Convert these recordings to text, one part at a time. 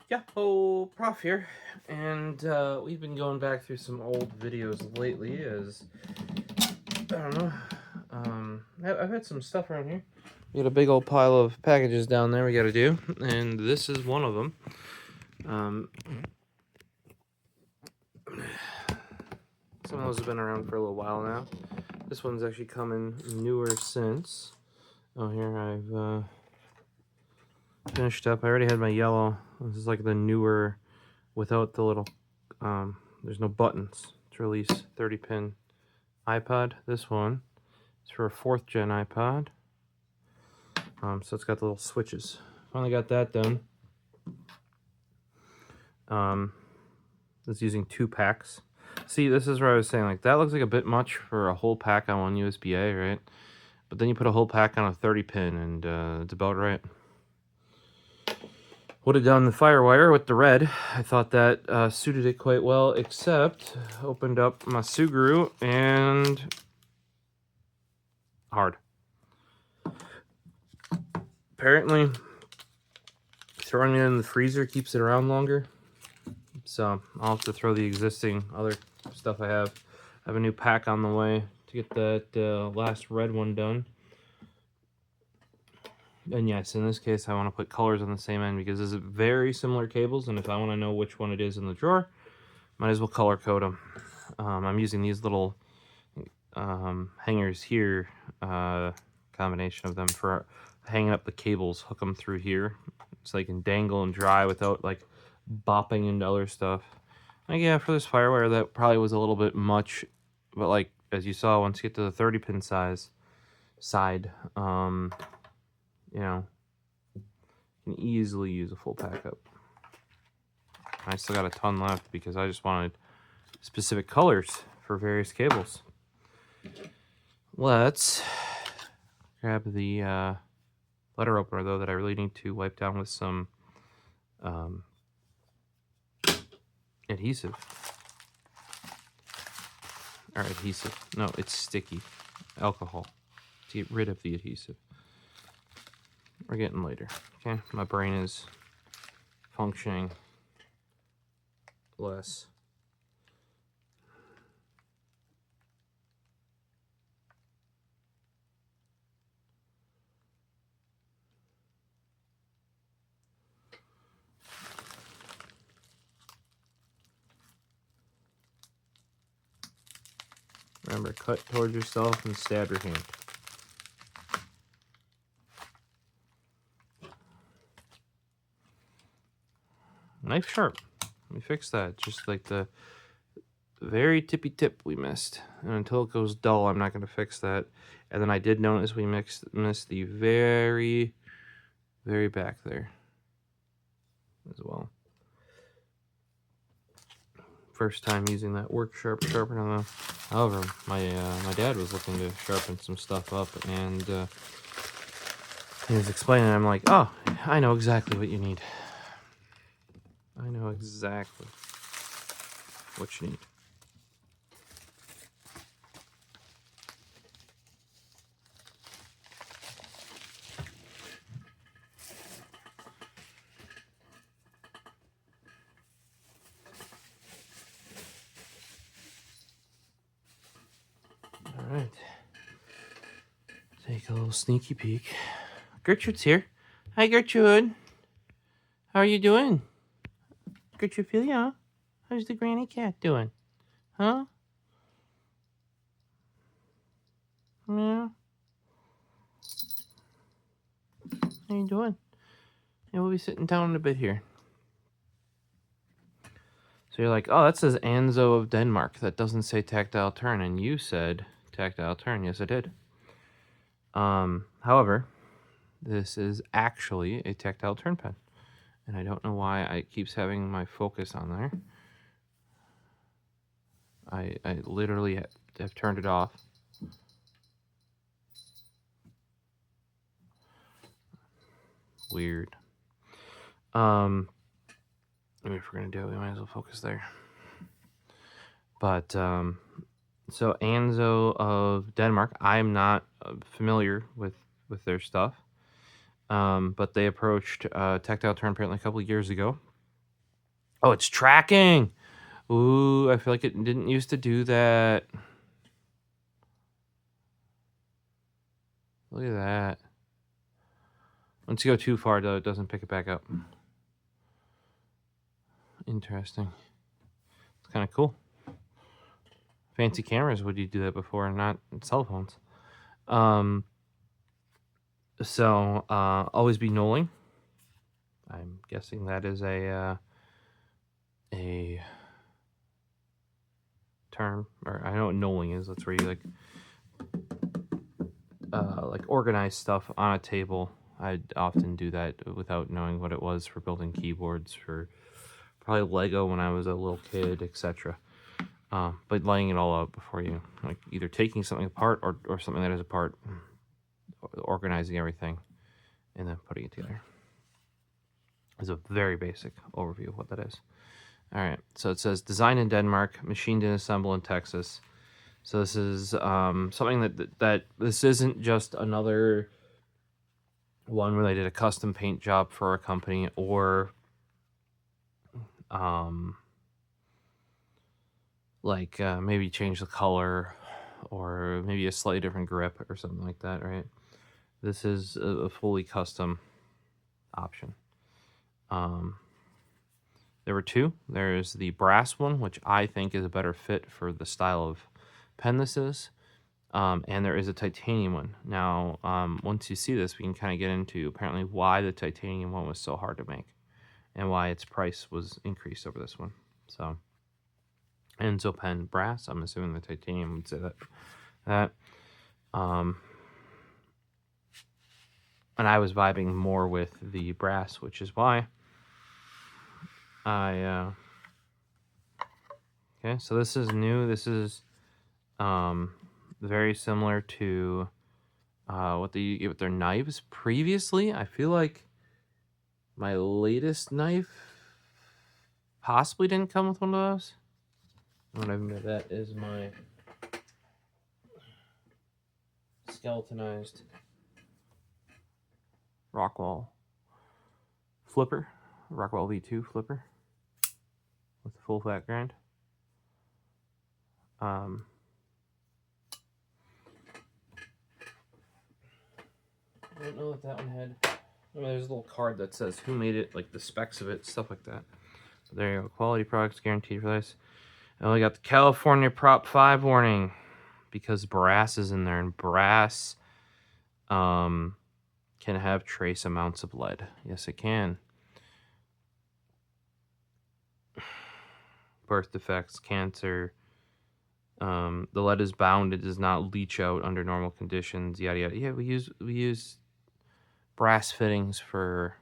Yeah, Prof here, and we've been going back through some old videos lately as, I don't know, I've had some stuff around here. We got a big old pile of packages down there we gotta do, and this is one of them. Some of those have been around for a little while now. This one's actually coming newer since. Oh, here I've finished up. I already had my yellow. This is like the newer without the little, there's no buttons to release 30-pin iPod. This one is for a 4th gen iPod. So it's got the little switches. Finally got that done. It's using 2 packs. See, this is where I was saying, like, that looks like a bit much for a whole pack on one USB-A, right? But then you put a whole pack on a 30-pin, and it's about right. Would have done the Firewire with the red. I thought that suited it quite well, except opened up my Suguru and hard. Apparently, throwing it in the freezer keeps it around longer. So I'll have to throw the existing other stuff I have. I have a new pack on the way to get that last red one done. And yes, in this case, I want to put colors on the same end because this is very similar cables, and if I want to know which one it is in the drawer, might as well color code them. I'm using these little hangers here, combination of them for hanging up the cables, hook them through here so they can dangle and dry without like bopping into other stuff. Like, yeah, for this Firewire, that probably was a little bit much, but like as you saw, once you get to the 30-pin side, you know, you can easily use a full pack up. I still got a ton left because I just wanted specific colors for various cables. Let's grab the letter opener, though, that I really need to wipe down with some adhesive. Or adhesive. No, it's sticky. Alcohol. To get rid of the adhesive. We're getting later. Okay, my brain is functioning less. Remember, cut towards yourself and stab your hand. Knife sharp. Let me fix that. Just like the very tippy tip we missed. And until it goes dull, I'm not going to fix that. And then I did notice we missed the very, very back there as well. First time using that work sharpener. However, my dad was looking to sharpen some stuff up, and he was explaining. I'm like, oh, I know exactly what you need. I know exactly what you need. All right. Take a little sneaky peek. Gertrude's here. Hi, Gertrude. How are you doing? Gertrude, Philia? How's the granny cat doing? Huh? Yeah. How you doing? And we'll be sitting down in a bit here. So you're like, oh, that says Anso of Denmark. That doesn't say tactile turn. And you said tactile turn. Yes, I did. However, this is actually a tactile turn pen. And I don't know why it keeps having my focus on there. I literally have turned it off. Weird. Maybe if we're gonna do it, we might as well focus there. But so Anso of Denmark, I'm not familiar with their stuff. But they approached Tactile Turn apparently a couple of years ago Oh, it's tracking. Ooh, I feel like it didn't used to do that. Look at that. Once you go too far, though, it doesn't pick it back up. Interesting. It's kind of cool. Fancy cameras would you do that before, not cell phones. So always be knolling. I'm guessing that is a term, or I know what knolling is. That's where you like organize stuff on a table. I'd often do that without knowing what it was for building keyboards for probably Lego when I was a little kid, etc. But laying it all out before you, like either taking something apart or something that is apart, organizing everything, and then putting it together. Is a very basic overview of what that is. All right, so it says designed in Denmark, machined and assembled in Texas. So this is something that this isn't just another one where they did a custom paint job for a company, or maybe change the color, or maybe a slightly different grip or something like that, right? This is a fully custom option. There were two. There's the brass one, which I think is a better fit for the style of pen this is. And there is a titanium one. Now, once you see this, we can kind of get into apparently why the titanium one was so hard to make and why its price was increased over this one. So, Anso pen brass. I'm assuming the titanium would say that. And I was vibing more with the brass, which is why I okay, so this is new. This is very similar to what they get with their knives previously. I feel like my latest knife possibly didn't come with one of those. What I mean by that is my skeletonized Rockwell flipper, Rockwell V2 flipper with the full fat grind. I don't know if that one had. I mean, there's a little card that says who made it, like the specs of it, stuff like that. So there you go. Quality products guaranteed for this. I only got the California Prop 5 warning because brass is in there, and brass can have trace amounts of lead. Yes, it can. Birth defects, cancer. The lead is bound. It does not leach out under normal conditions. Yada yada. Yeah, we use brass fittings for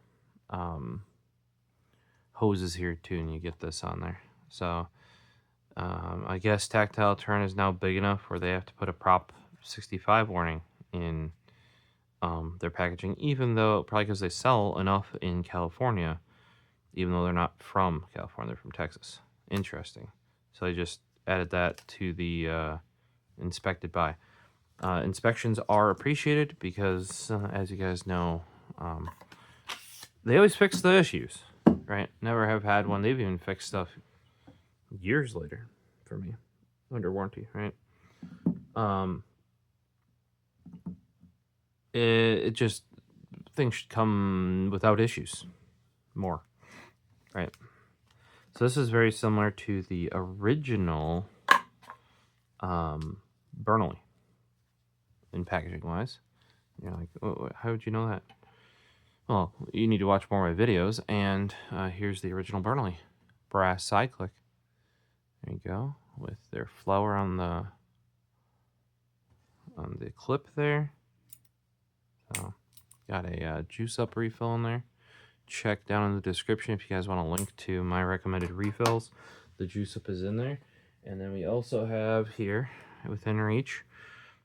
hoses here too, and you get this on there. So I guess Tactile turn is now big enough where they have to put a Prop 65 warning in their packaging, even though probably because they sell enough in California, even though they're not from California, they're from Texas. Interesting. So I just added that to the inspected by. Inspections are appreciated because, as you guys know, they always fix the issues, right? Never have had one. They've even fixed stuff years later for me under warranty, right? It just, things should come without issues more, right? So this is very similar to the original Bernoulli in packaging wise. You're like, oh, how would you know that? Well, you need to watch more of my videos, and here's the original Bernoulli brass side click. There you go, with their flower on the clip there. So got a juice up refill in there. Check down in the description if you guys want a link to my recommended refills. The juice up is in there. And then we also have here, within reach,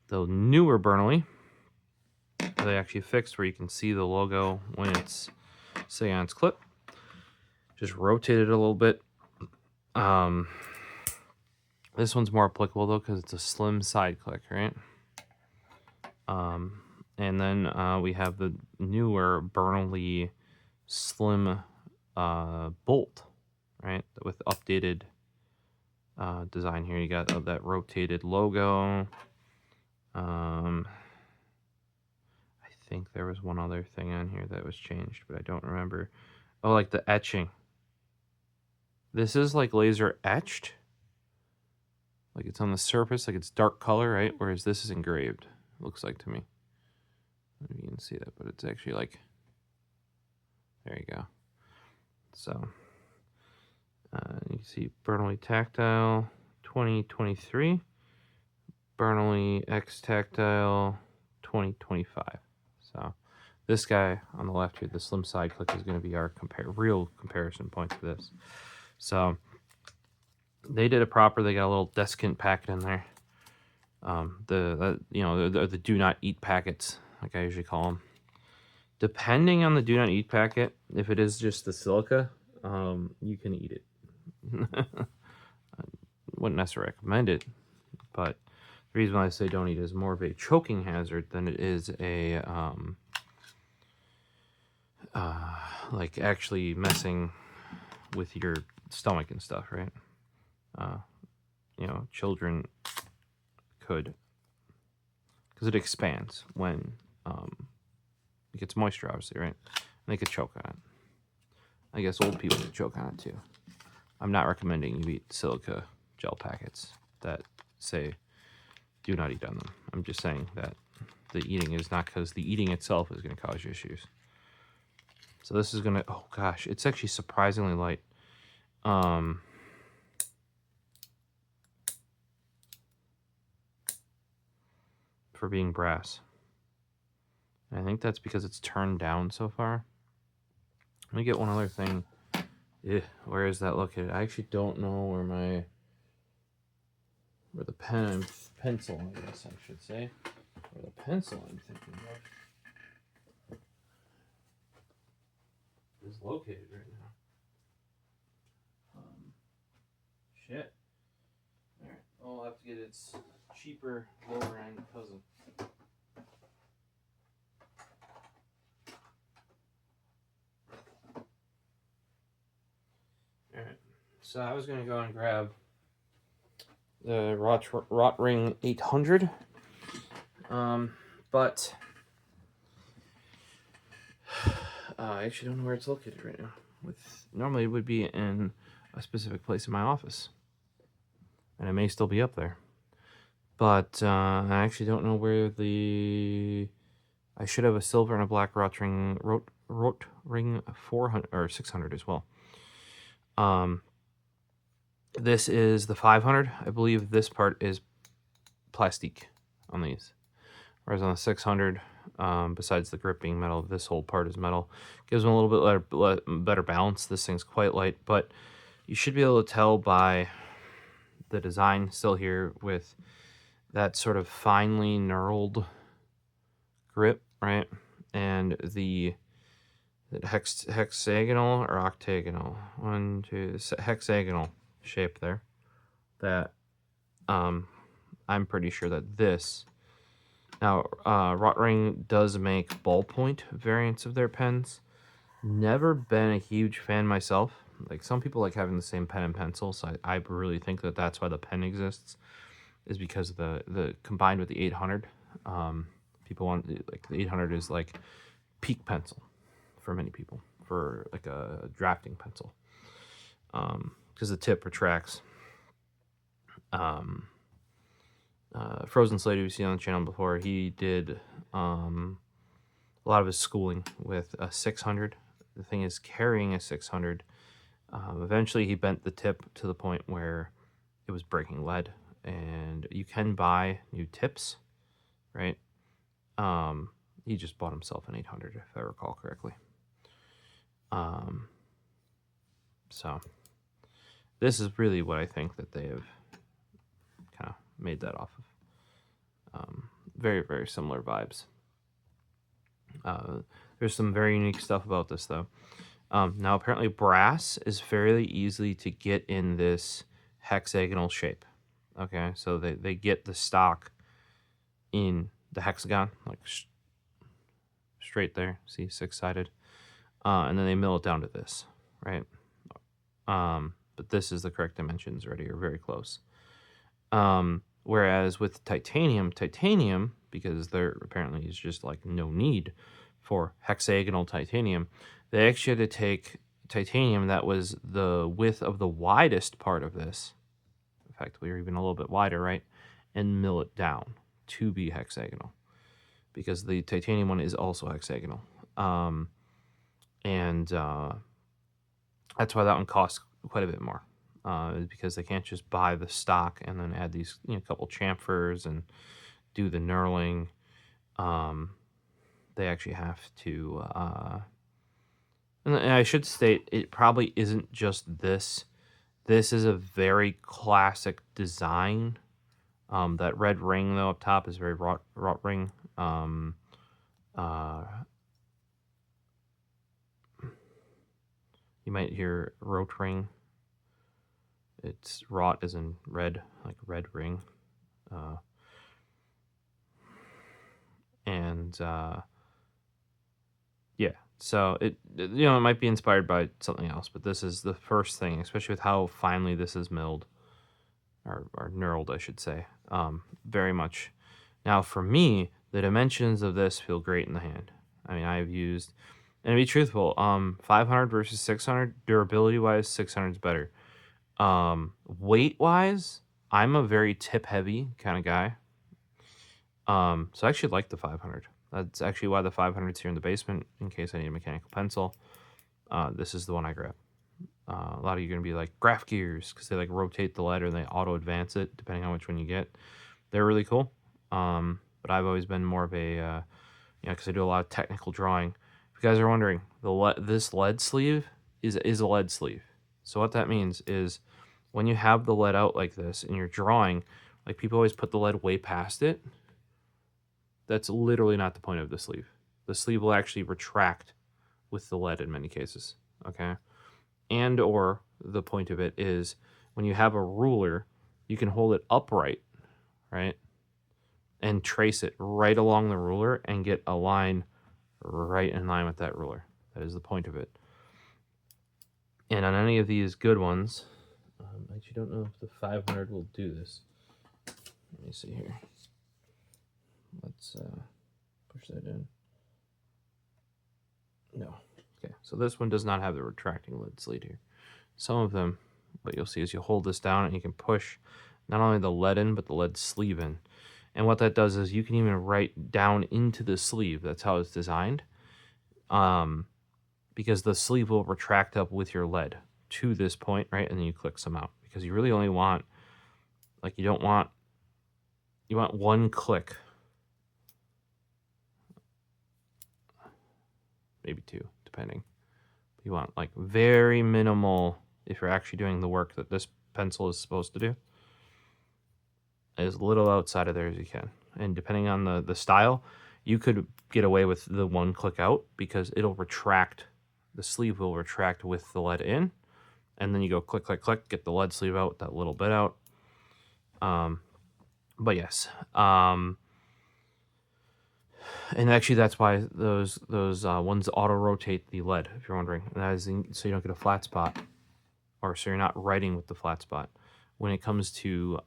the newer Bernoulli. They actually fixed where you can see the logo when it's sitting on its clip. Just rotate it a little bit. This one's more applicable though because it's a slim side click, right? And then we have the newer Bernoulli slim bolt, right? With updated design here. You got that rotated logo. I think there was one other thing on here that was changed, but I don't remember. Oh, like the etching. This is like laser etched. Like it's on the surface, like it's dark color, right? Whereas this is engraved, looks like to me. I don't know if you can see that, but it's actually like, there you go. So, you can see Bernoulli Tactile 2023, Bernoulli X Tactile 2025. So, this guy on the left here, the slim side click, is going to be our real comparison point to this. So, they did it proper. They got a little desiccant packet in there. The do not eat packets, like I usually call them. Depending on the do not eat packet, if it is just the silica, you can eat it. I wouldn't necessarily recommend it, but the reason why I say don't eat is more of a choking hazard than it is a like actually messing with your stomach and stuff, right? Children could, because it expands when it gets moisture, obviously, right? And they could choke on it. I guess old people could choke on it too. I'm not recommending you eat silica gel packets that say do not eat on them. I'm just saying that the eating is not, because the eating itself is going to cause you issues. So this is going to, oh gosh, it's actually surprisingly light. For being brass. And I think that's because it's turned down so far. Let me get one other thing. Where is that located? I actually don't know where the pencil, I guess I should say. Where the pencil I'm thinking of is located right now. Shit. Alright, I'll have to get its cheaper, lower end cousin. Alright, so I was going to go and grab the Rotring 800, but I actually don't know where it's located right now. Normally it would be in a specific place in my office, and it may still be up there, but I actually don't know where I should have a silver and a black Rotring 400 or 600 as well. This is the 500. I believe this part is plastic on these, whereas on the 600, besides the grip being metal, this whole part is metal. Gives them a little bit better balance. This thing's quite light, but you should be able to tell by the design still here with that sort of finely knurled grip, right? And the hexagonal or octagonal, hexagonal shape there, that I'm pretty sure that this, now Rotring does make ballpoint variants of their pens. Never been a huge fan myself. Like, some people like having the same pen and pencil, so I really think that that's why the pen exists, is because of the combined with the 800. People want, like, the 800 is like peak pencil for many people, for like a drafting pencil, because the tip retracts. Frozen Slate, you've seen on the channel before, he did a lot of his schooling with a 600. The thing is, carrying a 600, eventually he bent the tip to the point where it was breaking lead, and you can buy new tips, right? He just bought himself an 800, if I recall correctly. So this is really what I think that they have kind of made that off of. Very, very similar vibes. There's some very unique stuff about this, though. Now, apparently brass is fairly easy to get in this hexagonal shape. Okay, so they get the stock in the hexagon, like straight there. See, 6-sided. And then they mill it down to this, right? But this is the correct dimensions already, or very close. Whereas with titanium, because there apparently is just like no need for hexagonal titanium, they actually had to take titanium that was the width of the widest part of this, effectively, or even a little bit wider, right, and mill it down to be hexagonal, because the titanium one is also hexagonal. And that's why that one costs quite a bit more, because they can't just buy the stock and then add these, couple chamfers and do the knurling. They actually have to, and I should state, it probably isn't just this. This is a very classic design. That red ring, though, up top is very wrought ring. You might hear rote ring. It's wrought as in red, like red ring. Yeah, so it might be inspired by something else, but this is the first thing, especially with how finely this is milled, or knurled, I should say. Very much. Now, for me, the dimensions of this feel great in the hand. I mean, I've used, and to be truthful, 500 versus 600, durability-wise, 600 is better. Weight-wise, I'm a very tip-heavy kind of guy. So I actually like the 500. That's actually why the 500 is here in the basement, in case I need a mechanical pencil. This is the one I grab. A lot of you are going to be like, graph gears, because they like rotate the lead and they auto-advance it, depending on which one you get. They're really cool. But I've always been more of a, because I do a lot of technical drawing. If you guys are wondering, this lead sleeve is a lead sleeve. So what that means is when you have the lead out like this and you're drawing, like people always put the lead way past it. That's literally not the point of the sleeve. The sleeve will actually retract with the lead in many cases, okay? And or the point of it is when you have a ruler, you can hold it upright, right? And trace it right along the ruler and get a line right in line with that ruler. That is the point of it. And on any of these good ones, I actually don't know if the 500 will do this. Let me see here. Let's push that in. No. Okay, so this one does not have the retracting lead sleeve here. Some of them, what you'll see is you hold this down and you can push not only the lead in, but the lead sleeve in. And what that does is you can even write down into the sleeve. That's how it's designed. Because the sleeve will retract up with your lead to this point, right? And then you click some out. Because you really only want, you want one click. Maybe two, depending. You want like very minimal, if you're actually doing the work that this pencil is supposed to do, as little outside of there as you can. And depending on the style, you could get away with the one click out because it'll retract, the sleeve will retract with the lead in, and then you go click, click, click, get the lead sleeve out, that little bit out. But yes, and actually that's why those ones auto rotate the lead, if you're wondering. And that is so you don't get a flat spot, or so you're not writing with the flat spot. When it comes to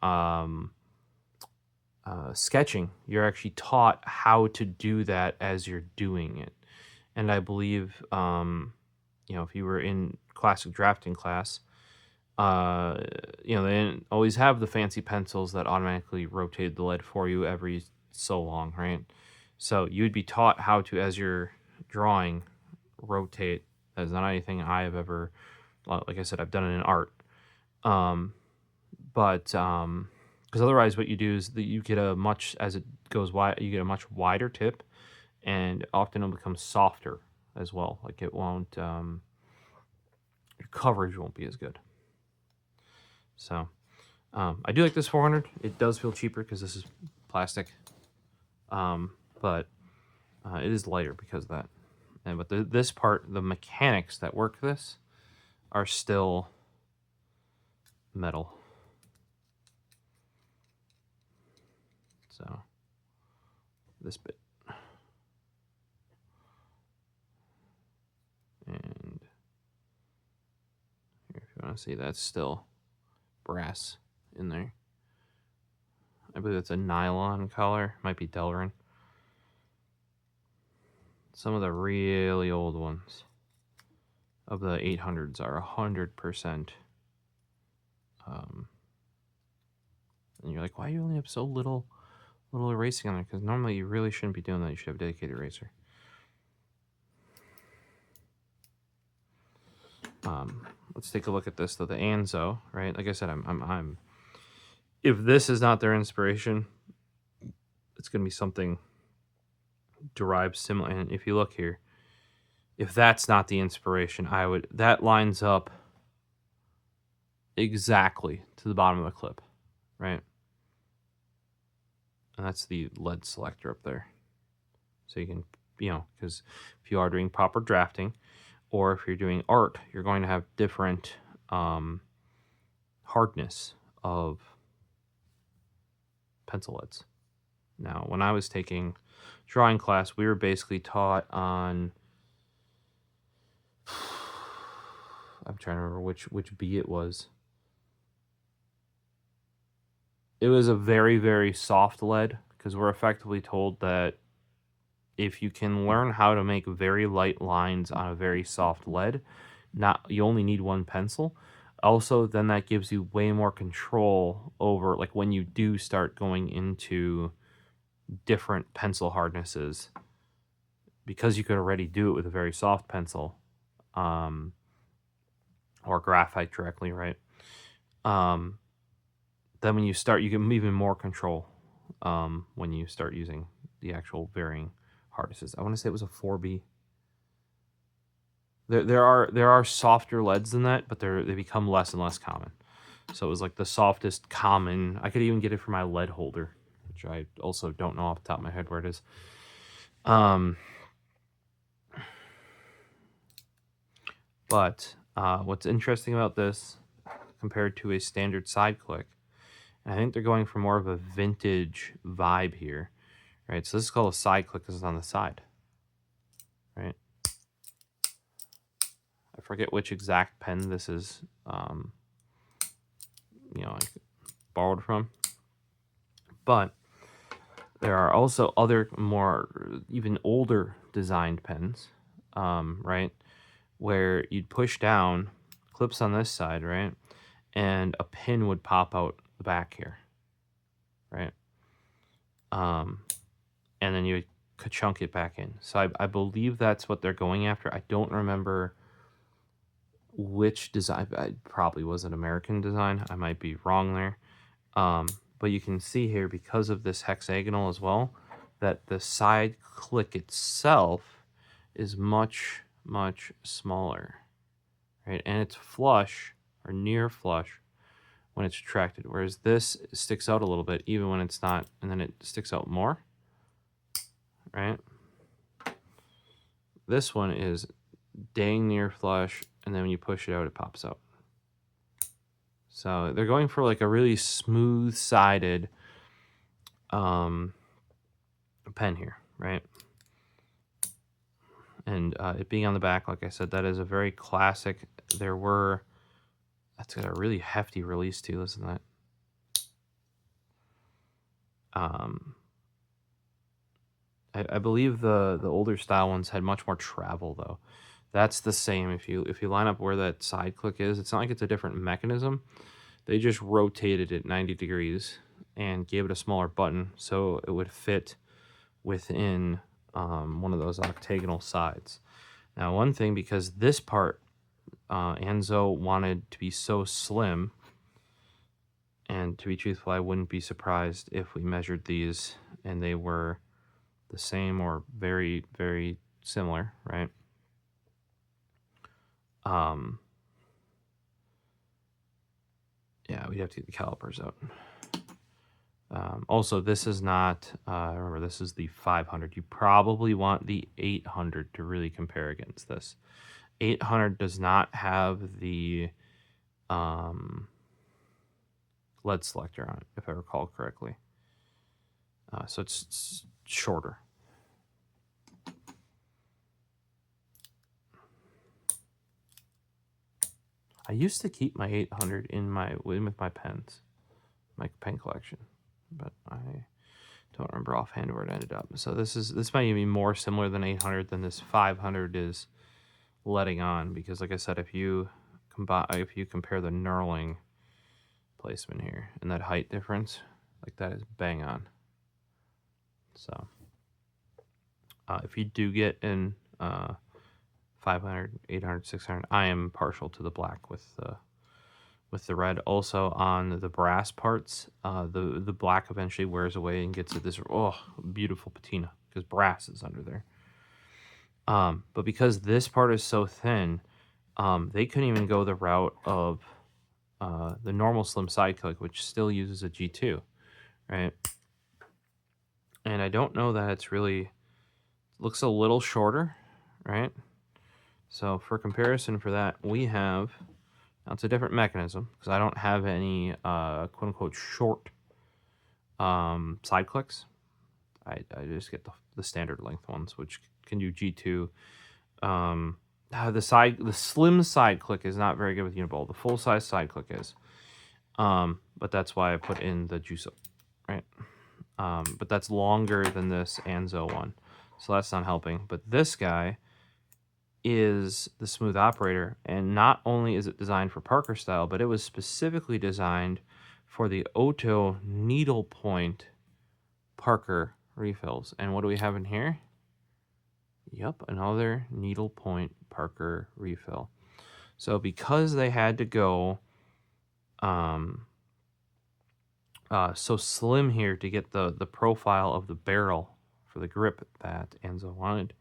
sketching, you're actually taught how to do that as you're doing it. And I believe, if you were in classic drafting class, they didn't always have the fancy pencils that automatically rotate the lead for you every so long, right? So you'd be taught how to, as you're drawing, rotate. That's not anything I have ever, like I said, I've done it in art. Because otherwise what you do is that you get as it goes wide, you get a much wider tip, and often it'll become softer as well. Like it won't, your coverage won't be as good. So I do like this 400. It does feel cheaper because this is plastic, but it is lighter because of that. But this part, the mechanics that work this, are still metal. So this bit, and here, if you you want to see, that's still brass in there. I believe it's a nylon color. Might be Delrin. Some of the really old ones of the 800s are 100%. And you're like, why do you only have so little erasing on there? Because normally you really shouldn't be doing that. You should have a dedicated eraser. Let's take a look at this though. The Anso, right? Like I said, I'm. If this is not their inspiration, it's going to be something derived similar. And if you look here, if that's not the inspiration, that lines up exactly to the bottom of the clip, right? And that's the lead selector up there. So you can, because if you are doing proper drafting, or if you're doing art, you're going to have different hardness of pencil leads. Now, when I was taking drawing class, we were basically taught on, I'm trying to remember which B it was. It was a very, very soft lead, because we're effectively told that if you can learn how to make very light lines on a very soft lead, you only need one pencil. Also, then that gives you way more control over, like, when you do start going into different pencil hardnesses, because you could already do it with a very soft pencil, or graphite directly, right? Then when you start, you get even more control when you start using the actual varying hardnesses. I want to say it was a 4B. There are softer leads than that, but they become less and less common. So it was like the softest common. I could even get it for my lead holder, which I also don't know off the top of my head where it is. But what's interesting about this compared to a standard side click, I think they're going for more of a vintage vibe here, right? So this is called a side click because it's on the side, right? I forget which exact pen this is, I borrowed from. But there are also other more, even older designed pens, right? Where you'd push down, clips on this side, right? And a pin would pop out the back here, right? And then you would ka-chunk it back in. So I believe that's what they're going after. I don't remember which design. It probably was an American design. I might be wrong there. But you can see here, because of this hexagonal as well, that the side click itself is much, much smaller, right? And it's flush or near flush when it's retracted, whereas this sticks out a little bit even when it's not, and then it sticks out more, right? This one is dang near flush, and then when you push it out, it pops out. So they're going for like a really smooth-sided pen here, right? And it being on the back, like I said, that is a very classic. That's got a really hefty release too. Listen to that. I believe the older style ones had much more travel though. That's the same. If you line up where that side click is, it's not like it's a different mechanism. They just rotated it 90 degrees and gave it a smaller button so it would fit within one of those octagonal sides. Now, one thing, because this part, Anso wanted to be so slim, and to be truthful, I wouldn't be surprised if we measured these and they were the same or very, very similar, right? Yeah, we'd have to get the calipers out. Also, this is not, remember, this is the 500. You probably want the 800 to really compare against this. 800 does not have the lead selector on it, if I recall correctly. So it's shorter. I used to keep my 800 with my pens, my pen collection, but I don't remember offhand where it ended up. So this might even be more similar than 800 than this 500 is letting on, because like I said, if you compare the knurling placement here and that height difference, like that is bang on. So if you do get in 500, 800, 600, I am partial to the black with the red. Also on the brass parts, the black eventually wears away and gets this beautiful patina because brass is under there. But because this part is so thin, they couldn't even go the route of the normal slim side click, which still uses a G2, right? And I don't know that it's really looks a little shorter, right? So for comparison for that, we have, now it's a different mechanism because I don't have any quote unquote short side clicks. I just get the standard length ones, which can do G2. The slim side click is not very good with Uniball. The full size side click is, but that's why I put in the juice up, right? But that's longer than this Anso one, so that's not helping. But this guy is the smooth operator, and not only is it designed for Parker style, but it was specifically designed for the OHTO needlepoint Parker refills. And what do we have in here? Yep, another needlepoint Parker refill. So because they had to go so slim here to get the profile of the barrel for the grip that Anso wanted,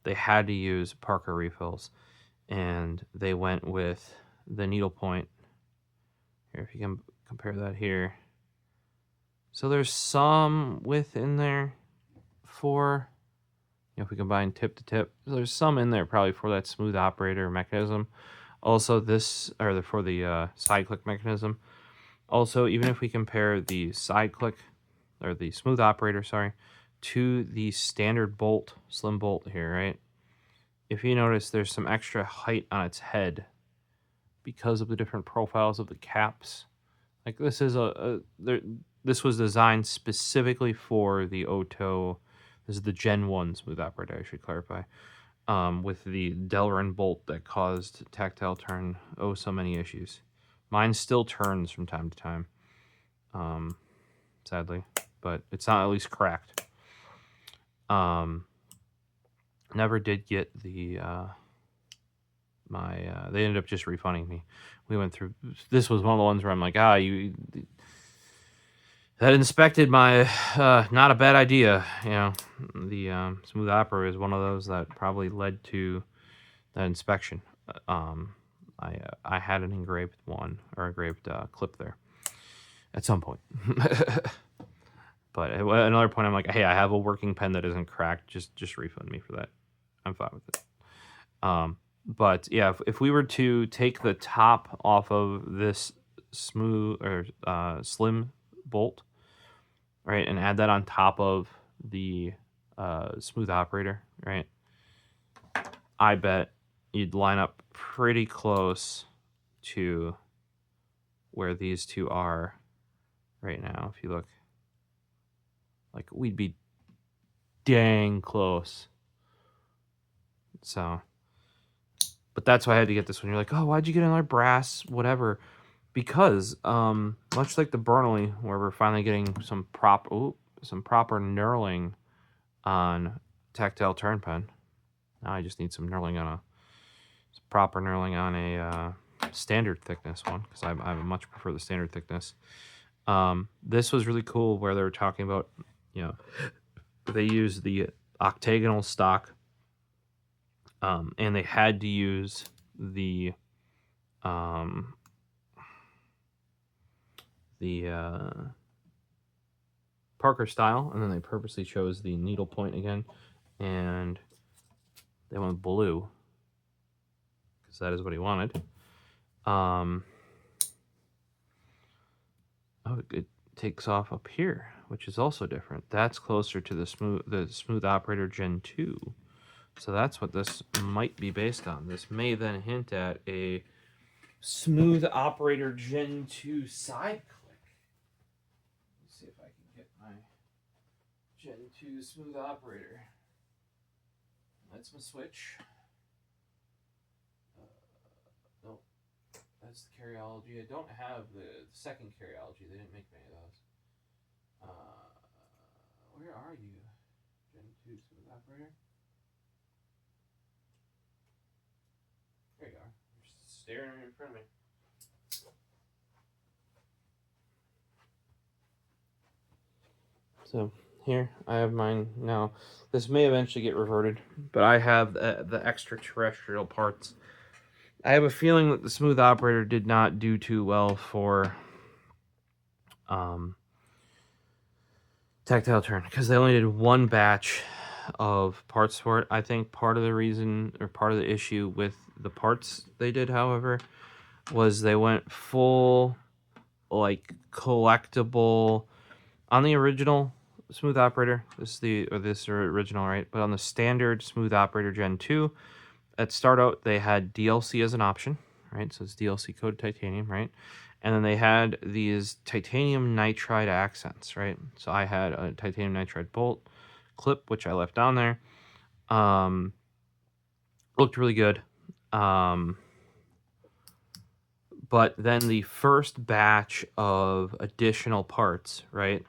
they had to use Parker refills, and they went with the needlepoint. Here, if you can compare that here. So there's some width in there for, if we combine tip to tip, there's some in there probably for that smooth operator mechanism. Also for the side click mechanism. Also, even if we compare the side click, or the smooth operator, sorry, to the standard bolt, slim bolt here, right? If you notice, there's some extra height on its head because of the different profiles of the caps. Like this is this was designed specifically for the OHTO. This is the Gen 1 smooth operator, I should clarify, with the Delrin bolt that caused Tactile turn so many issues. Mine still turns from time to time, sadly, but it's not at least cracked. Never did get the they ended up just refunding me. We went through, this was one of the ones where I'm like, that inspected my not a bad idea, the smooth operator is one of those that probably led to that inspection. I had an engraved one, or engraved clip there at some point. But at another point, I'm like, hey, I have a working pen that isn't cracked. Just refund me for that. I'm fine with it. But yeah, if we were to take the top off of this smooth or slim bolt, right, and add that on top of the smooth operator, right, I bet you'd line up pretty close to where these two are right now. If you look, like, we'd be dang close. So, but that's why I had to get this one. You're like, oh, why'd you get another brass, whatever? Because much like the Bernoulli, where we're finally getting some proper knurling on Tactile turn pen. Now I just need some knurling on some proper knurling on a standard thickness one, because I much prefer the standard thickness. This was really cool where they were talking about, they use the octagonal stock, and they had to use the Parker style, and then they purposely chose the needlepoint again, and they went blue because that is what he wanted. It takes off up here, which is also different. That's closer to the smooth operator Gen 2. So that's what this might be based on. This may then hint at a Smooth Operator Gen 2 side click. Let's see if I can get my Gen 2 Smooth Operator. That's my switch. Nope. That's the Carryology. I don't have the second Carryology. They didn't make many of those. Where are you? Gen 2 Smooth Operator? There you are. You're staring right in front of me. So here I have mine now. This may eventually get reverted, but I have the extraterrestrial parts. I have a feeling that the Smooth Operator did not do too well for Tactile Turn because they only did one batch of parts for it. I think part of the reason or part of the issue with the parts they did, however, was they went full like collectible on the original Smooth Operator. This is original, right? But on the standard Smooth Operator Gen 2, at start out they had DLC as an option, right? So it's DLC coated titanium, right? And then they had these titanium nitride accents, right? So I had a titanium nitride bolt clip, which I left down there. Looked really good. But then the first batch of additional parts, right,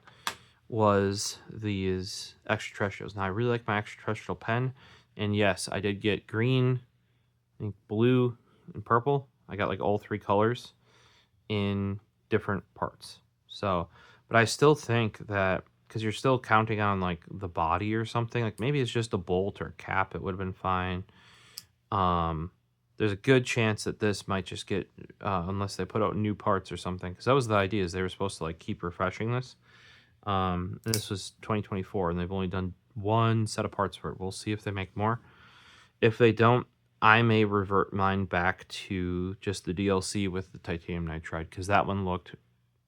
was these extraterrestrials. Now, I really like my extraterrestrial pen. And yes, I did get green, I think blue, and purple. I got like all three colors in different parts. So, but I still think that because you're still counting on like the body or something, like maybe it's just a bolt or a cap, it would have been fine. There's a good chance that this might just get, unless they put out new parts or something, because that was the idea, is they were supposed to like keep refreshing this. And this was 2024, and they've only done one set of parts for it. We'll see if they make more. If they don't, I may revert mine back to just the DLC with the titanium nitride, because that one looked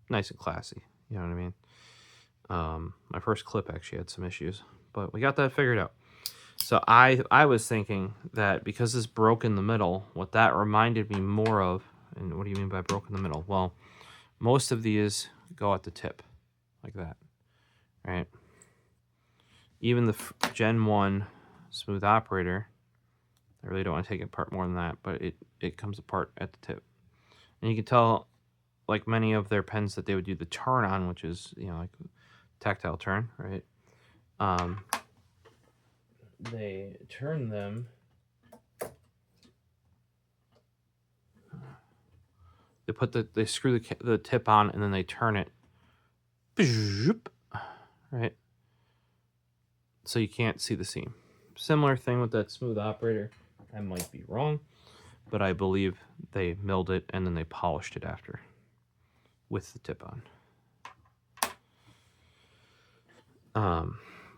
nice and classy. You know what I mean? My first clip actually had some issues, but we got that figured out. So I was thinking that because this broke in the middle, what that reminded me more of, and what do you mean by broke in the middle? Well, most of these go at the tip, like that, right? Even the Gen 1 Smooth Operator, I really don't want to take it apart more than that, but it comes apart at the tip. And you can tell, like many of their pens that they would do the turn on, which is, you know, like tactile turn, right? They turn them. They screw the tip on, and then they turn it, right? So you can't see the seam. Similar thing with that Smooth Operator. I might be wrong, but I believe they milled it and then they polished it after with the tip on.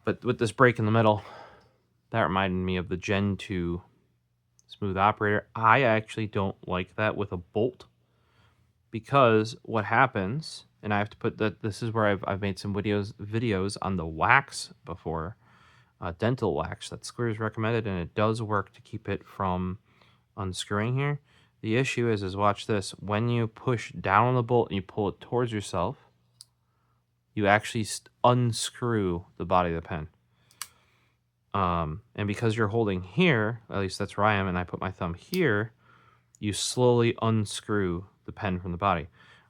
But with this break in the middle, that reminded me of the Gen 2 Smooth Operator. I actually don't like that with a bolt, because what happens, and I have to put that, this is where I've made some videos on the wax before, Dental Wax that Squares recommended, and it does work to keep it from unscrewing here. The issue is watch this, when you push down on the bolt and you pull it towards yourself, you actually unscrew the body of the pen. And because you're holding here, at least that's where I am, and I put my thumb here, you slowly unscrew the pen from the body.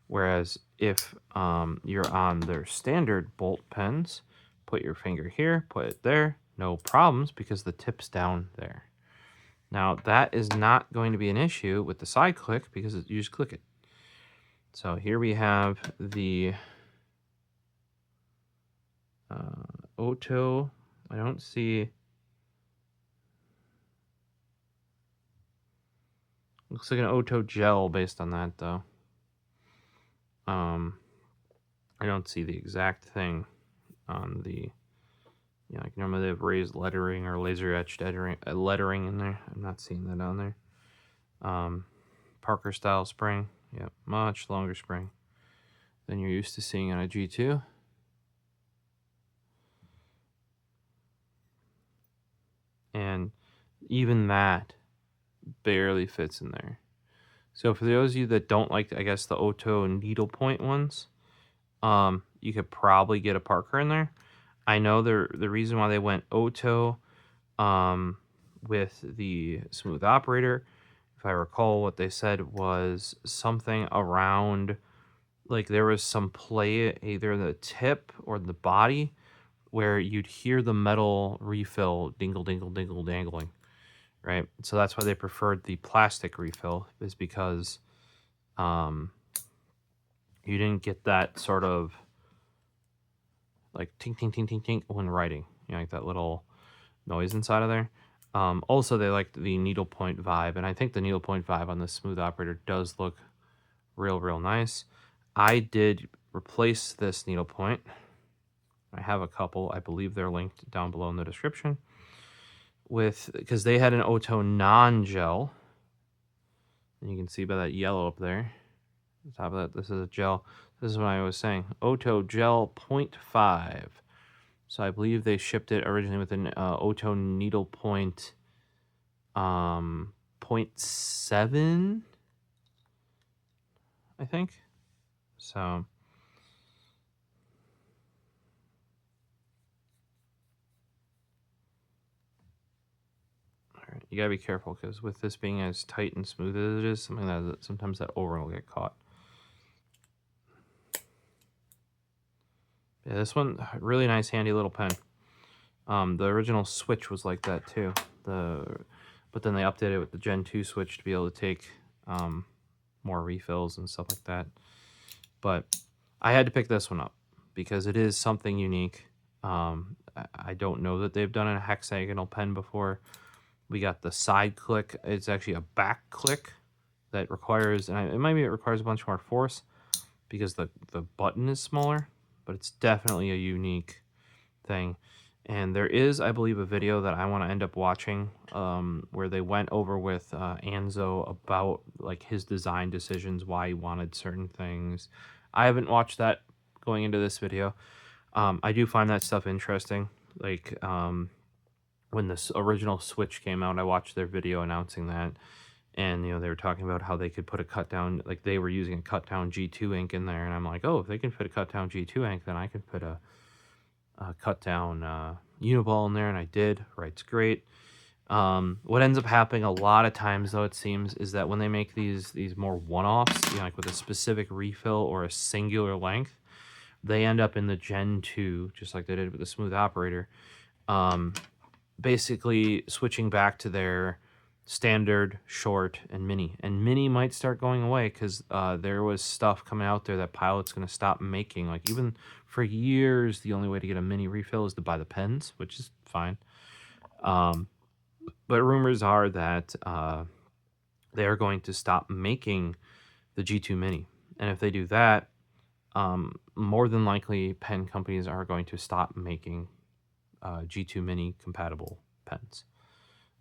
Whereas if you're on their standard bolt pens, put your finger here, put it there, no problems, because the tip's down there. Now, that is not going to be an issue with the side click, because you just click it. So here we have the OHTO. I don't see... Looks like an OHTO gel based on that, though. I don't see the exact thing on the... You know, like normally they have raised lettering or laser etched lettering in there. I'm not seeing that on there. Parker style spring. Yep, much longer spring than you're used to seeing on a G2. And even that barely fits in there. So for those of you that don't like, I guess, the OHTO needlepoint ones, you could probably get a Parker in there. I know the reason why they went OHTO with the smooth operator, if I recall, what they said was something around, like there was some play either the tip or the body where you'd hear the metal refill dingle, dingle, dingle, dangling, right? So that's why they preferred the plastic refill, is because you didn't get that sort of like tink, tink, tink, tink, tink when writing, you know, like that little noise inside of there. Also, they liked the needlepoint vibe, and I think the needlepoint vibe on the smooth operator does look real nice. I did replace this needlepoint. I have a couple. I believe they're linked down below in the description. Because they had an OHTO non-gel. And you can see by that yellow up there. On top of that, this is a gel. This is what I was saying. OHTO gel 0.5. So I believe they shipped it originally with an OHTO needlepoint 0.7, I think. So all right, you gotta be careful because with this being as tight and smooth as it is, sometimes that over will get caught. Yeah, this one, really nice, handy little pen. The original Switch was like that too. But then they updated it with the Gen 2 Switch to be able to take more refills and stuff like that. But I had to pick this one up because it is something unique. I don't know that they've done a hexagonal pen before. We got the side click. It's actually a back click that requires, and it requires a bunch more force because the button is smaller, but it's definitely a unique thing. And there is, I believe, a video that I want to end up watching where they went over with Anso about like his design decisions, why he wanted certain things. I haven't watched that going into this video. I do find that stuff interesting. Like when this original Switch came out, I watched their video announcing that. And, you know, they were talking about how they could put a cut down, like they were using a cut down G2 ink in there. And I'm like, oh, if they can fit a cut down G2 ink, then I can put a cut down Uniball in there. And I did. Writes great. What ends up happening a lot of times, though, it seems, is that when they make these more one-offs, you know, like with a specific refill or a singular length, they end up in the Gen 2, just like they did with the smooth operator, basically switching back to their standard, short, and mini. And mini might start going away because there was stuff coming out there that Pilot's going to stop making. Like, even for years, the only way to get a mini refill is to buy the pens, which is fine. But rumors are that they are going to stop making the G2 Mini. And if they do that, more than likely, pen companies are going to stop making G2 Mini compatible pens.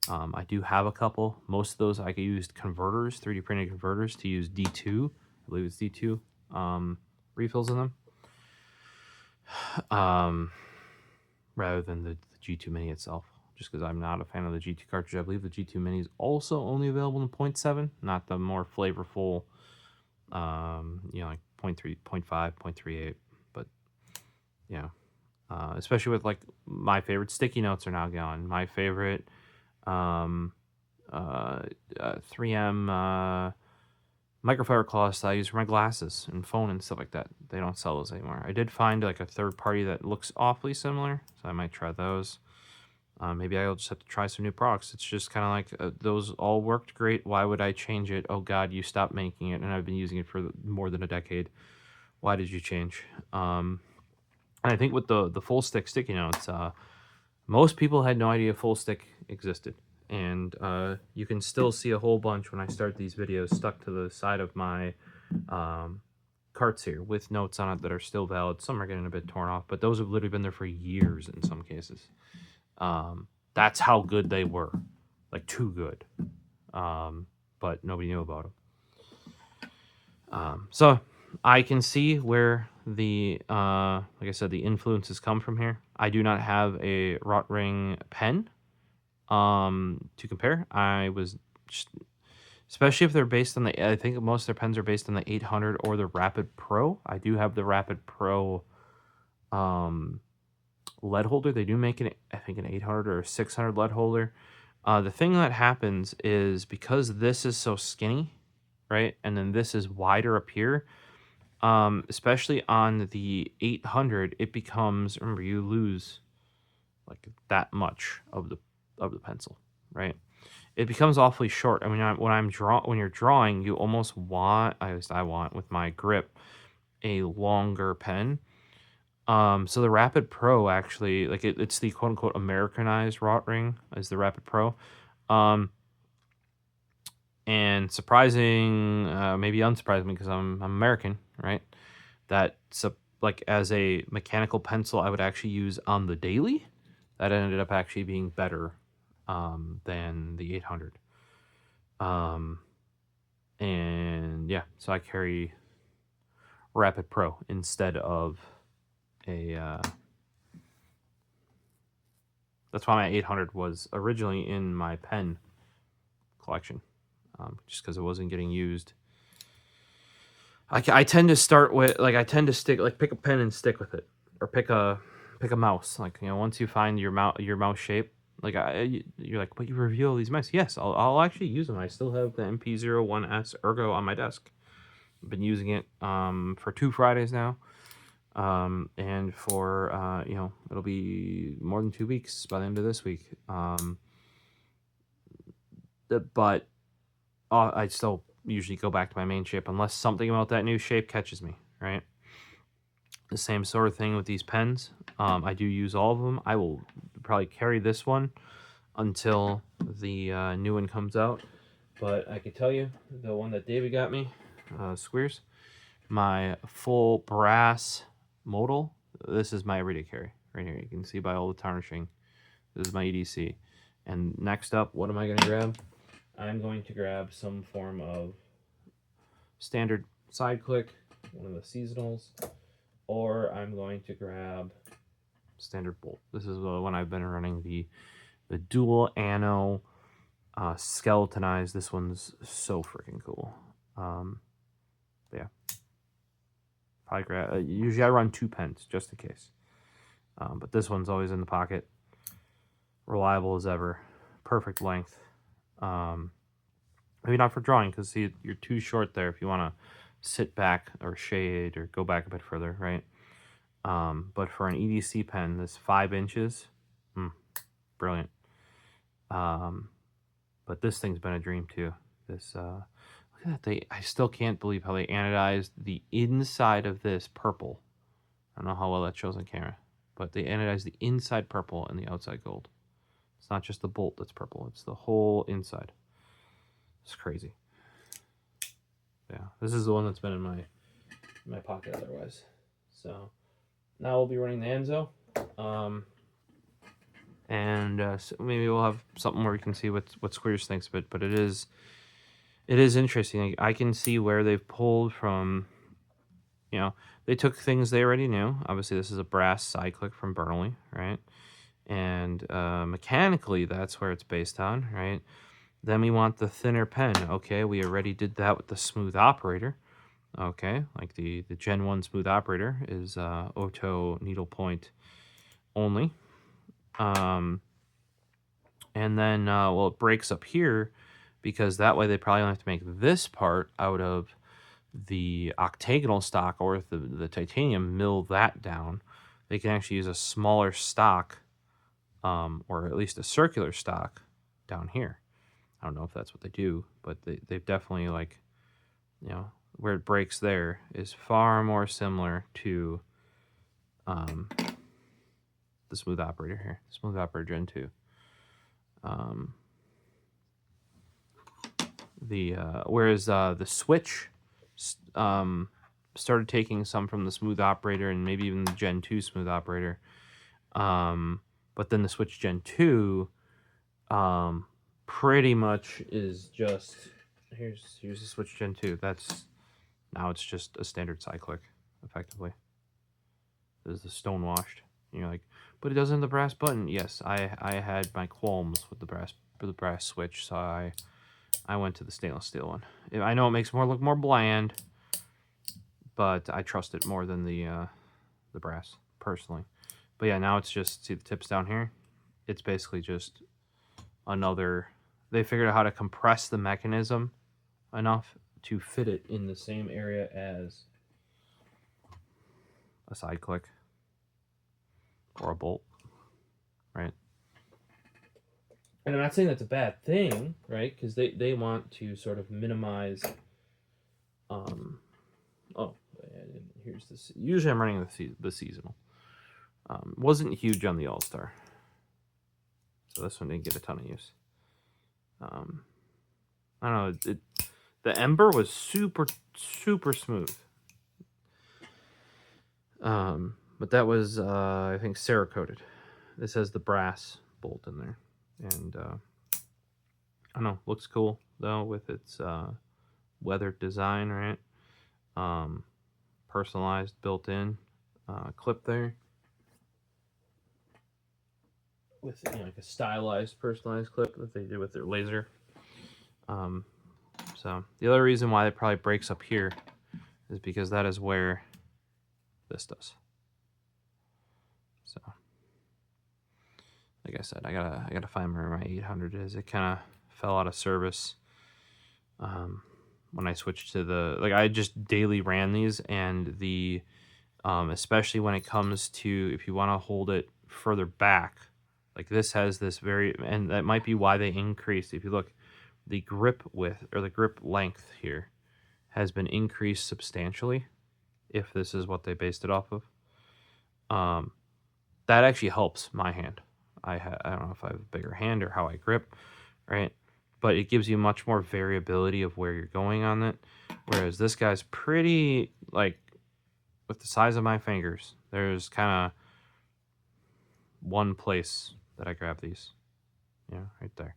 I do have a couple. Most of those I used converters, 3D printed converters, to use D2. I believe it's D2 refills in them. Rather than the G2 Mini itself. Just because I'm not a fan of the G2 cartridge. I believe the G2 Mini is also only available in 0.7, not the more flavorful, you know, like 0.3, 0.5, 0.38. But, yeah. Especially with, like, my favorite sticky notes are now gone. My favorite 3M microfiber cloths I use for my glasses and phone and stuff like that. They don't sell those anymore. I did find like a third party that looks awfully similar, so I might try those. Maybe I'll just have to try some new products. It's just kind of like those all worked great. Why would I change it? Oh God, you stopped making it, and I've been using it for more than a decade. Why did you change? And I think with the full stick sticky notes, most people had no idea full stick existed. And you can still see a whole bunch when I start these videos stuck to the side of my carts here with notes on it that are still valid. Some are getting a bit torn off, but those have literally been there for years in some cases. That's how good they were. Like, too good. But nobody knew about them. So I can see where the, like I said, the influences come from here. I do not have a Rotring pen to compare. I was just especially if they're based on the, I think most of their pens are based on the 800 or the Rapid Pro. I do have the Rapid Pro lead holder. They do make I think an 800 or a 600 lead holder. The thing that happens is because this is so skinny, right, and then this is wider up here, especially on the 800, it becomes, remember, you lose like that much of the pencil, right? It becomes awfully short. I mean, when you're drawing, you almost want, at least I want with my grip, a longer pen. So the Rapid Pro actually, like it's the quote unquote Americanized wrought ring is the Rapid Pro. And surprising, maybe unsurprising because I'm American, right? Like as a mechanical pencil, I would actually use on the daily. That ended up actually being better than the 800. And yeah, so I carry Rapid Pro instead of a. That's why my 800 was originally in my pen collection, just because it wasn't getting used. I tend to start with, like, I tend to stick, like, pick a pen and stick with it, or pick a mouse. Like, you know, once you find your mouse shape, like, you're like, but you review all these mice. Yes, I'll actually use them. I still have the MP01S Ergo on my desk. I've been using it for 2 Fridays now. And for, you know, it'll be more than 2 weeks by the end of this week. But I still usually go back to my main shape unless something about that new shape catches me, right? The same sort of thing with these pens. I do use all of them. I will probably carry this one until the new one comes out. But I can tell you, the one that David got me, Squares, my full brass modal, this is my everyday carry right here. You can see by all the tarnishing. This is my EDC. And next up, what am I going to grab? I'm going to grab some form of standard side click, one of the seasonals, or I'm going to grab standard bolt. This is the one I've been running, the dual Anno skeletonized. This one's so freaking cool. Yeah. Probably grab, usually I run 2 pens just in case. But this one's always in the pocket. Reliable as ever. Perfect length. Maybe not for drawing because see you're too short there if you want to sit back or shade or go back a bit further, right? But for an EDC pen, this 5 inches, brilliant. But this thing's been a dream too. This look at that, I still can't believe how they anodized the inside of this purple. I don't know how well that shows on camera, but they anodized the inside purple and the outside gold. It's not just the bolt that's purple, it's the whole inside. It's crazy. Yeah, this is the one that's been in my pocket otherwise. So now we'll be running the Anso. And so maybe we'll have something where we can see what Squares thinks of it. But it is interesting. I can see where they've pulled from. You know, they took things they already knew. Obviously, this is a brass side click from Burnley, right? And mechanically, that's where it's based on, right? Then we want the thinner pen. Okay, we already did that with the smooth operator. Okay, like the Gen 1 smooth operator is OHTO needlepoint only. And then, well, it breaks up here because that way they probably only have to make this part out of the octagonal stock, or if the titanium mill that down, they can actually use a smaller stock, or at least a circular stock down here. I don't know if that's what they do, but they've definitely, like, you know, where it breaks there is far more similar to the smooth operator here, smooth operator Gen 2. Whereas the switch started taking some from the smooth operator and maybe even the Gen 2 smooth operator, but then the switch Gen 2 pretty much is just here's the switch Gen 2. Now it's just a standard side click effectively. This is the stone washed. And you're like, but it doesn't have the brass button. Yes, I had my qualms with the brass switch, so I I went to the stainless steel one. I know it makes look more bland, but I trust it more than the brass, personally. But yeah, now it's just, see the tips down here? It's basically just another, they figured out how to compress the mechanism enough to fit it in the same area as a side click or a bolt, right? And I'm not saying that's a bad thing, right? Because they want to sort of minimize. Oh, here's this. Usually I'm running the seasonal. Wasn't huge on the All-Star, so this one didn't get a ton of use. I don't know. The Ember was super smooth. But that was I think Cerakoted. This has the brass bolt in there, and I don't know. Looks cool though with its weathered design, right? Personalized, built-in clip there with like a stylized, personalized clip that they did with their laser. So the other reason why it probably breaks up here is because that is where this does. So, like I said, I gotta find where my 800 is. It kind of fell out of service when I switched to the, like, I just daily ran these, and the especially when it comes to, if you want to hold it further back, like this has this very, and that might be why they increased. If you look, the grip width or the grip length here has been increased substantially, if this is what they based it off of. That actually helps my hand. I don't know if I have a bigger hand or how I grip, right? But it gives you much more variability of where you're going on it. Whereas this guy's pretty, like, with the size of my fingers, there's kind of one place that I grab these. Yeah, right there.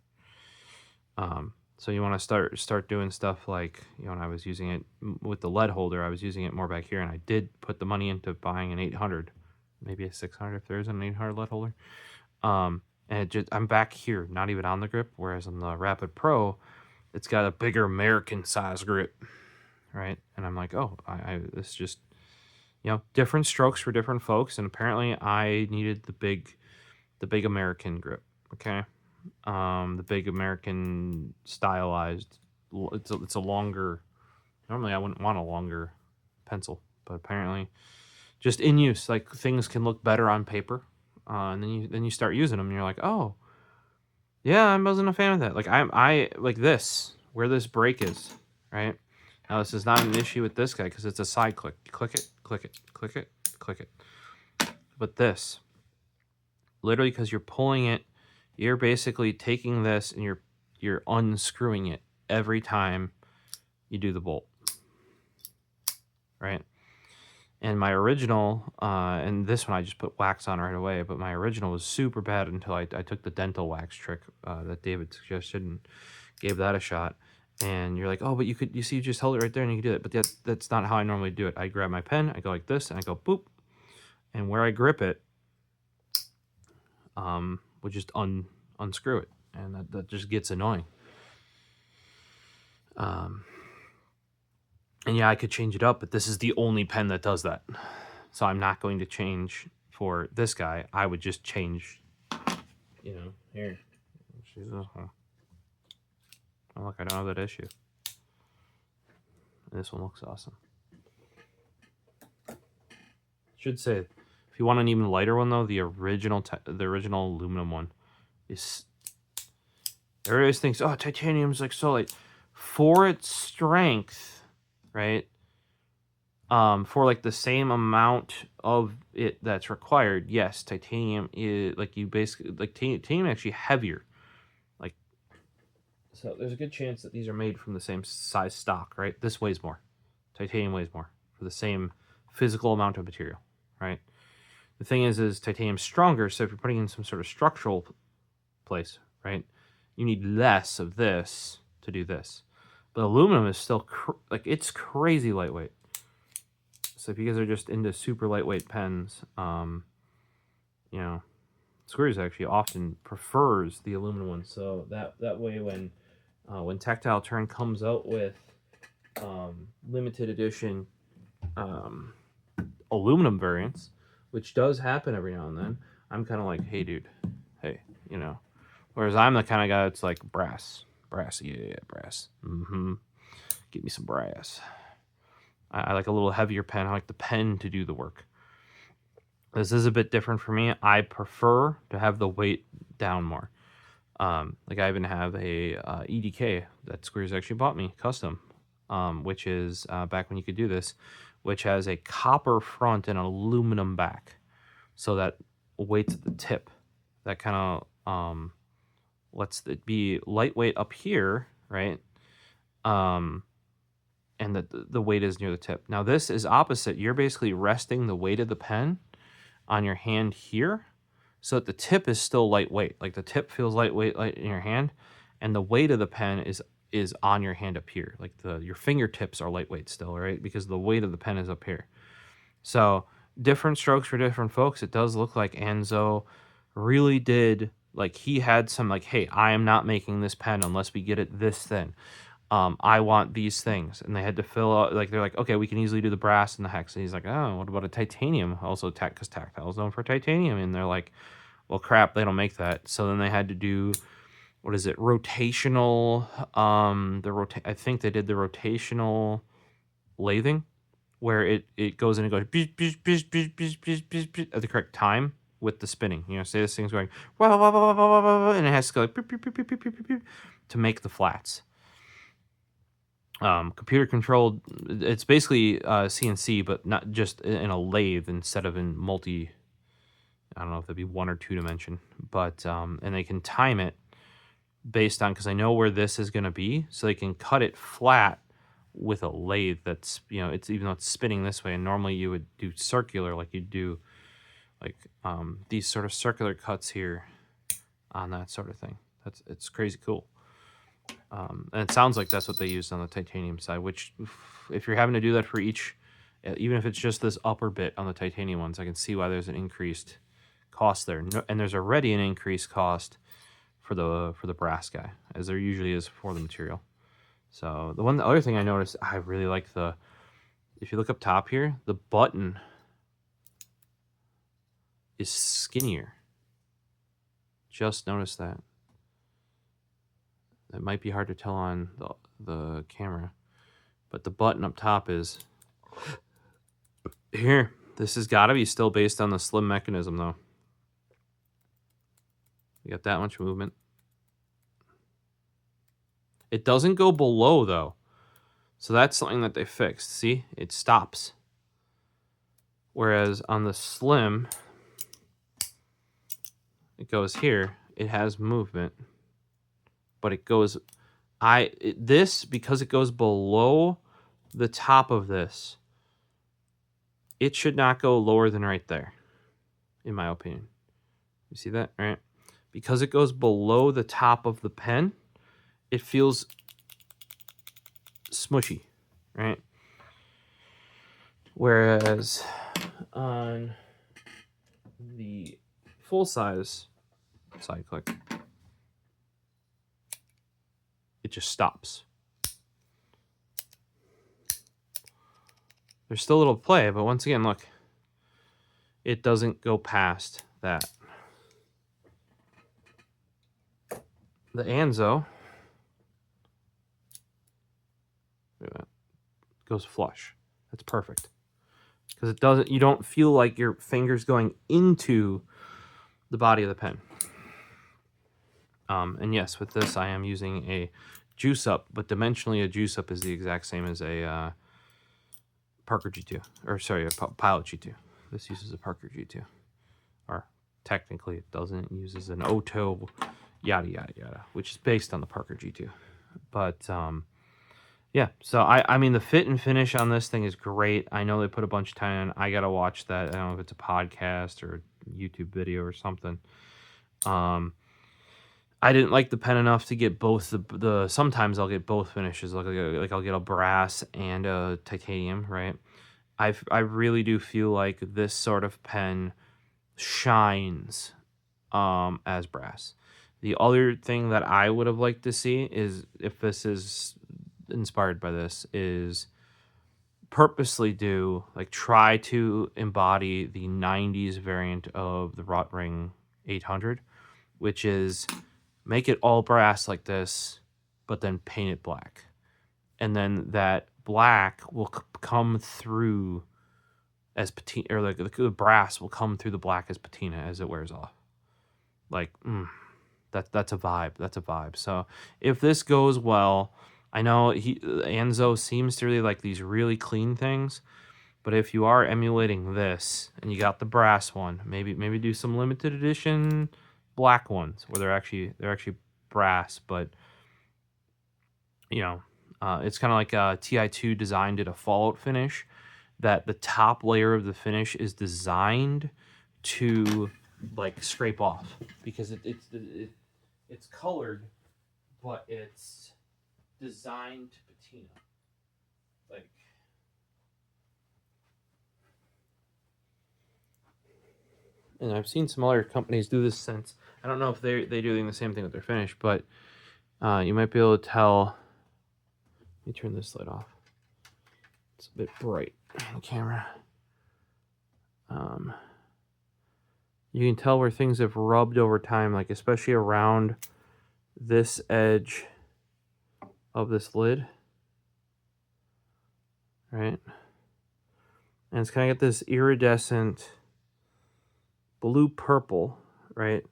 So you want to start doing stuff like, when I was using it with the lead holder, I was using it more back here, and I did put the money into buying an 800, maybe a 600 if there's an 800 lead holder. And it just, I'm back here, not even on the grip, whereas on the Rapid Pro, it's got a bigger American size grip, right? And I'm like, oh, this just, different strokes for different folks, and apparently I needed the big American grip, okay? The big American stylized, it's a longer, normally I wouldn't want a longer pencil, but apparently just in use, like, things can look better on paper, and then you start using them, and you're like, oh, yeah, I wasn't a fan of that. Like, I like this, where this break is, right? Now, this is not an issue with this guy because it's a side click. You click it, click it, click it, click it. But this, literally, because you're pulling it, you're basically taking this and you're unscrewing it every time you do the bolt, right? And my original, and this one I just put wax on right away, but my original was super bad until I took the Dental Wax trick that David suggested and gave that a shot. And you're like, oh, but you just held it right there and you can do it. But that's not how I normally do it. I grab my pen, I go like this, and I go boop. And where I grip it, would just unscrew it. And that just gets annoying. And yeah, I could change it up, but this is the only pen that does that. So I'm not going to change for this guy. I would just change, here. Oh, look, I don't have that issue. This one looks awesome. Should say, if you want an even lighter one though, the original aluminum one is. Everybody thinks, oh, titanium's like so light. For its strength, right? For like the same amount of it that's required, yes, titanium is like, you basically, like, titanium actually heavier. Like, so there's a good chance that these are made from the same size stock, right? This weighs more. Titanium weighs more for the same physical amount of material, right? The thing is titanium's stronger, so if you're putting in some sort of structural place, right, you need less of this to do this. But aluminum is still, it's crazy lightweight. So if you guys are just into super lightweight pens, Screws actually often prefers the aluminum one. So that way when when Tactile Turn comes out with limited edition aluminum variants, which does happen every now and then, I'm kind of like, hey, dude, hey, you know. Whereas I'm the kind of guy that's like, brass, yeah, brass. Give me some brass. I like a little heavier pen. I like the pen to do the work. This is a bit different for me. I prefer to have the weight down more. Like I even have a EDK that Squares actually bought me custom, which is back when you could do this, which has a copper front and aluminum back, so that weight's at the tip. That kind of lets it be lightweight up here, right? And the weight is near the tip. Now this is opposite. You're basically resting the weight of the pen on your hand here, so that the tip is still lightweight. Like the tip feels lightweight in your hand, and the weight of the pen is on your hand up here. Like your fingertips are lightweight still, right? Because the weight of the pen is up here. So different strokes for different folks. It does look like Anso really did, like he had some like, hey, I am not making this pen unless we get it this thin. I want these things, and they had to fill out, like they're like, okay, we can easily do the brass and the hex, and he's like, oh, what about a titanium? Also, because Tactile is known for titanium, and they're like, well, crap, they don't make that. So then they had to do, what is it, rotational? I think they did the rotational lathing, where it goes in and goes at the correct time with the spinning. You know, say this thing's going and it has to go like to make the flats. Computer controlled. It's basically CNC, but not just in a lathe instead of in multi. I don't know if that'd be 1 or 2 dimension, but and they can time it based on, because I know where this is going to be, so they can cut it flat with a lathe that's, you know, it's, even though it's spinning this way, and normally you would do circular, like you'd do like these sort of circular cuts here on that sort of thing. It's crazy cool. And it sounds like that's what they used on the titanium side, which if you're having to do that for each, even if it's just this upper bit on the titanium ones, I can see why there's an increased cost there. And there's already an increased cost for the brass guy, as there usually is for the material. So the other thing I noticed, I really like if you look up top here, the button is skinnier. Just noticed that. It might be hard to tell on the camera, but the button up top is here. This has got to be still based on the slim mechanism, though. You got that much movement. It doesn't go below, though. So that's something that they fixed. See? It stops. Whereas on the slim, it goes here. It has movement. But it goes... this, because it goes below the top of this, it should not go lower than right there, in my opinion. You see that? Right? Because it goes below the top of the pen, it feels smushy, right? Whereas on the full-size side click, it just stops. There's still a little play, but once again, look, it doesn't go past that. The Anso, look at that, goes flush. That's perfect, because it doesn't. You don't feel like your fingers going into the body of the pen. And yes, with this, I am using a juice up, but dimensionally, a juice up is the exact same as a Parker G2, or sorry, a Pilot G2. This uses a Parker G2, or technically it doesn't. It uses an OHTO, yada yada yada, which is based on the Parker G2. But yeah, so I mean, the fit and finish on this thing is great. I know they put a bunch of time in. I gotta watch that. I don't know if it's a podcast or a YouTube video or something. I didn't like the pen enough to get both the sometimes I'll get both finishes, like I'll get a brass and a titanium, right? I really do feel like this sort of pen shines as brass. The other thing that I would have liked to see is, if this is inspired by this, is purposely do, like, try to embody the 90s variant of the Rotring 800, which is make it all brass like this, but then paint it black. And then that black will come through as patina, or like the brass will come through the black as patina as it wears off. Like, that's a vibe. That's a vibe. So if this goes well, I know Anso seems to really like these really clean things, but if you are emulating this and you got the brass one, maybe do some limited edition black ones where they're actually brass, but you know, it's kind of like TI2 Design did a Fallout finish, that the top layer of the finish is designed to like scrape off because it's colored, but it's designed to patina. Like, and I've seen some other companies do this since. I don't know if they're doing the same thing with their finish, but you might be able to tell. Let me turn this light off. It's a bit bright on the camera. You can tell where things have rubbed over time, like especially around this edge of this lid, right? And it's kind of got this iridescent blue purple, right?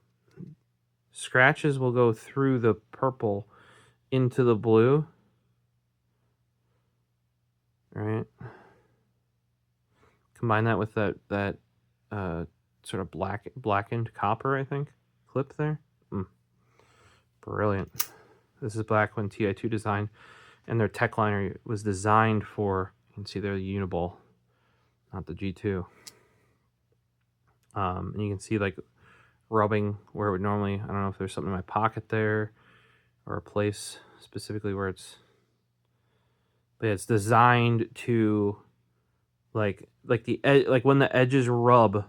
Scratches will go through the purple into the blue, right? Combine that with that sort of blackened copper, I think, clip there. Brilliant. This is back when TI2 Design and their tech liner was designed for, you can see there the Uniball, not the G2. And you can see like rubbing where it would normally, I don't know if there's something in my pocket there or a place specifically where it's, but it's designed to like when the edges rub,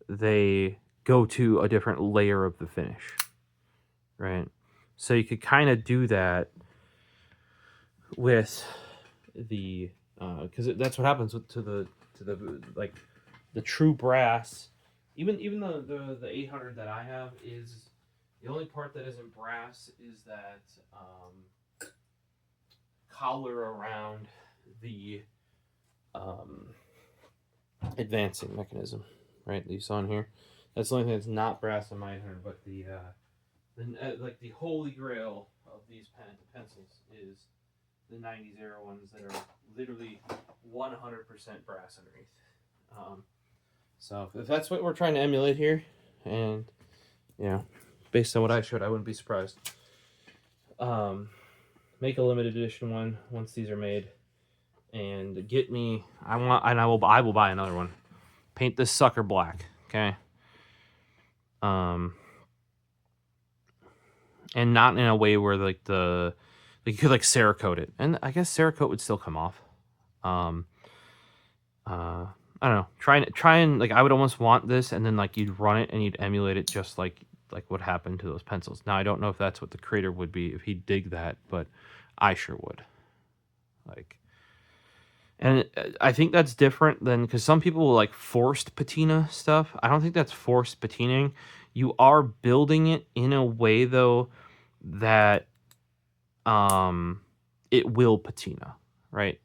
they go to a different layer of the finish, right? So you could kind of do that with the because that's what happens to the like the true brass. Even the 800 that I have, is the only part that isn't brass is that collar around the advancing mechanism, right, that you saw in here. That's the only thing that's not brass on my 800, but the like the holy grail of these pencils is the 90s era ones that are literally 100% brass underneath. So if that's what we're trying to emulate here, and based on what I showed, I wouldn't be surprised. Make a limited edition one once these are made, and get me. I will buy another one. Paint this sucker black, okay? And not in a way where like you could like Cerakote it, and I guess Cerakote would still come off. I don't know. Try and like, I would almost want this, and then like you'd run it and you'd emulate it just like what happened to those pencils. Now I don't know if that's what the creator would be if he'd dig that, but I sure would. Like, and I think that's different than, because some people will like forced patina stuff. I don't think that's forced patining. You are building it in a way though that it will patina, right?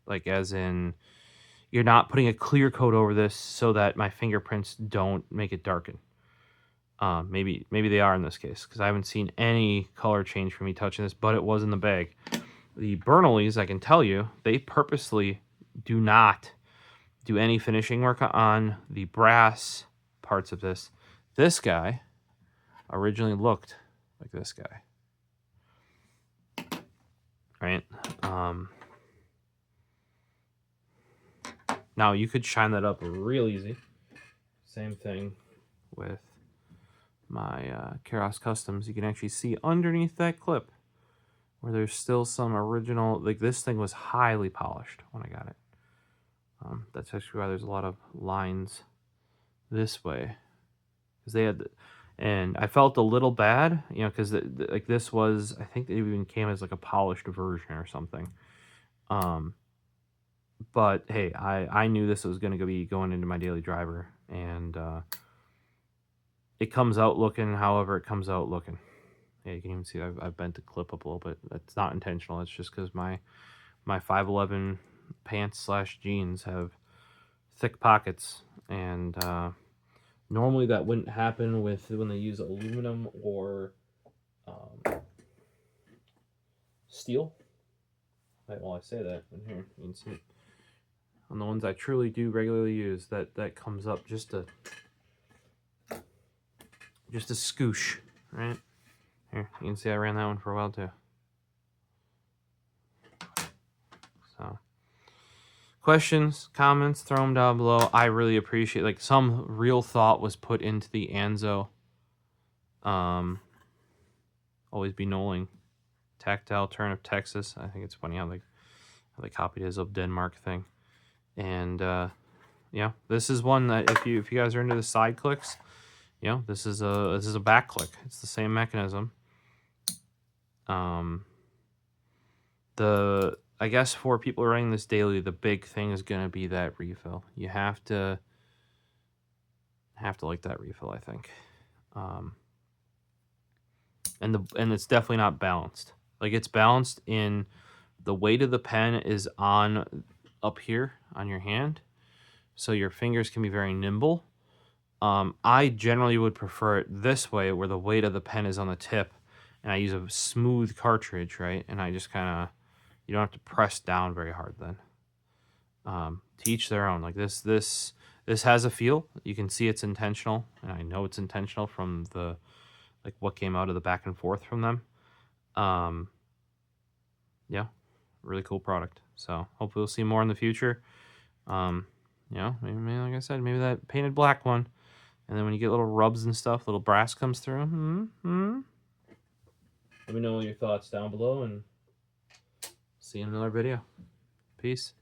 Like, as in, you're not putting a clear coat over this so that my fingerprints don't make it darken. Maybe they are in this case, because I haven't seen any color change from me touching this, but it was in the bag. The Bernoullis, I can tell you, they purposely do not do any finishing work on the brass parts of this. This guy originally looked like this guy, right? Now you could shine that up real easy. Same thing with my Keros Customs. You can actually see underneath that clip where there's still some original, like this thing was highly polished when I got it. That's actually why there's a lot of lines this way, because they had And I felt a little bad, you know, because like this was, I think it even came as like a polished version or something. But hey, I knew this was going to be going into my daily driver, and it comes out looking however it comes out looking. Yeah, you can even see I've bent the clip up a little bit. That's not intentional. It's just because my 511 pants slash jeans have thick pockets, and normally that wouldn't happen with when they use aluminum or steel. Well, I say that in here. You can see it. On the ones I truly do regularly use, that comes up just a scoosh, right? Here, you can see I ran that one for a while too. So, questions, comments, throw them down below. I really appreciate, like, some real thought was put into the Anso. Always be knowing. Tactile turn of Texas. I think it's funny how they copied his of Denmark thing. And yeah, this is one that if you guys are into the side clicks, you know, this is a back click. It's the same mechanism. I guess for people running this daily, the big thing is going to be that refill. You have to like that refill, I think. And it's definitely not balanced. Like, it's balanced in the weight of the pen is on up here on your hand, so your fingers can be very nimble. I generally would prefer it this way, where the weight of the pen is on the tip, and I use a smooth cartridge, right? And I just kind of, you don't have to press down very hard then. To each their own. Like this has a feel. You can see it's intentional, and I know it's intentional from the, like, what came out of the back and forth from them. Yeah, really cool product. So hopefully we'll see more in the future. You know, maybe like I said, maybe that painted black one. And then when you get little rubs and stuff, little brass comes through. Let me know your thoughts down below, and see you in another video. Peace.